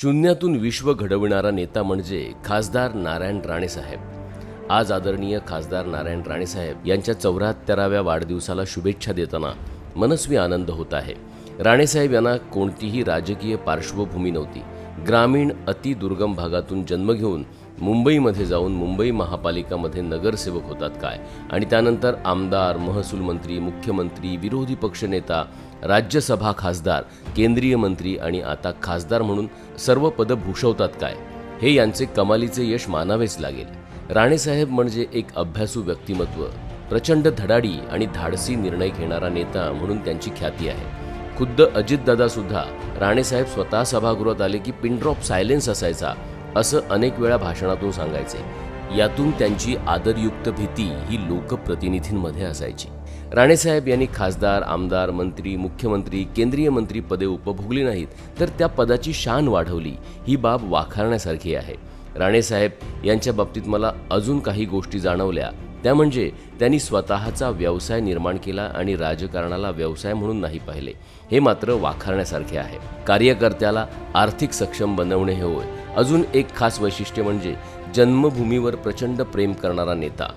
शून्यातून विश्व घडविणारा नेता म्हणजे खासदार नारायण राणेसाहेब. आज आदरणीय खासदार नारायण राणेसाहेब यांच्या 74व्या वाढदिवसाला शुभेच्छा देताना मनस्वी आनंद होत आहे. राणेसाहेब यांना कोणतीही राजकीय पार्श्वभूमी नव्हती. ग्रामीण अतिदुर्गम भागातून जन्म घेऊन मुंबईमध्ये जाऊन मुंबई महापालिकामध्ये नगरसेवक होतात काय, आणि त्यानंतर आमदार, महसूल मंत्री, मुख्यमंत्री, विरोधी पक्षनेता, राज्यसभा खासदार, केंद्रीय मंत्री आणि आता खासदार म्हणून सर्व पद भूषवतात काय, हे यांचे कमालीचे यश मानावेच लागेल. राणेसाहेब म्हणजे एक अभ्यासू व्यक्तिमत्व, प्रचंड धडाडी आणि धाडसी निर्णय घेणारा नेता म्हणून त्यांची ख्याती आहे. खुद्द अजितदादा सुद्धा राणेसाहेब स्वतः सभागृहात आले की पिन ड्रॉप सायलेन्स असायचा असं अनेक वेळा भाषणातून सांगायचे. यातून त्यांची आदरयुक्त भीती ही लोकप्रतिनिधींमध्ये असायची. राणेसाहेब यांनी खासदार, आमदार, मंत्री, मुख्यमंत्री, केंद्रीय मंत्री पदे उपभोगली नाहीत, तर त्या पदाची शान वाढवली. ही बाब वाखाणण्यासारखी आहे. राणेसाहेब यांच्या बाबतीत मला अजून काही गोष्टी जाणवल्या, त्या म्हणजे त्यांनी स्वतःचा व्यवसाय निर्माण केला आणि राजकारणाला व्यवसाय म्हणून नाही पाहिले. हे मात्र वाखाणण्यासारखे आहे. कार्यकर्त्याला आर्थिक सक्षम बनवणे हे होय. अजून एक खास वैशिष्ट्य म्हणजे जन्मभूमीवर प्रचंड प्रेम करणारा नेता.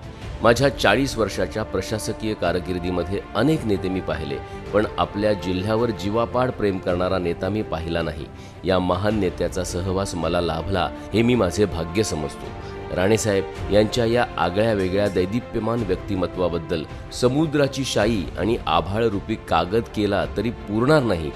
माझ्या 40 वर्षाच्या प्रशासकीय कारकिर्दीमध्ये अनेक नेते मी पाहिले, पण आपल्या जिल्ह्यावर जीवापाड प्रेम करणारा नेता मी पाहिला नाही. या महान नेत्याचा सहवास मला लाभला हे मी माझे भाग्य समजतो. राणेसाहेब यांच्या या आगळ्या वेगळ्या दैदिप्यमान व्यक्तिमत्वाबद्दल समुद्राची शाई आणि आभाळरूपी कागद केला तरी पुरणार नाही.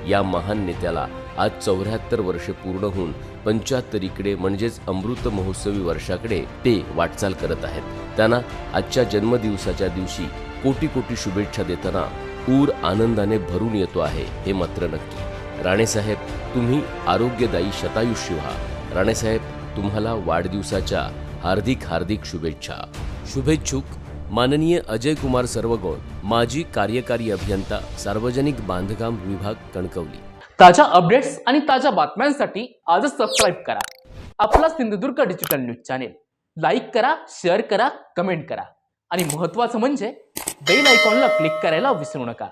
या महान नेत्याला आज 74 वर्षे पूर्ण होऊन 75कडे म्हणजेच अमृत महोत्सवी वर्षाकडे ते वाटचाल करत आहेत. त्यांना आजच्या जन्मदिवसाच्या दिवशी कोटी कोटी शुभेच्छा देताना ऊर आनंदाने भरून येतो आहे, हे मात्र नक्की. राणेसाहेब, तुम्ही आरोग्यदायी शतायुष्य व्हा. राणेसाहेब, तुम्हाला वाढदिवसाच्या हार्दिक हार्दिक शुभेच्छा. शुभेच्छुक माननीय अजय कुमार सर्वगुण, माजी कार्यकारी अभियंता, सार्वजनिक बांधकाम विभाग, कणकवली. ताज्या अपडेट्स आणि ताज्या बातम्यांसाठी आजच सबस्क्राईब करा आपला Sindhudurg digital news channel. Like करा, शेअर करा, कमेंट करा आणि महत्त्वाचं म्हणजे बेल आयकॉनला क्लिक करायला विसरू नका.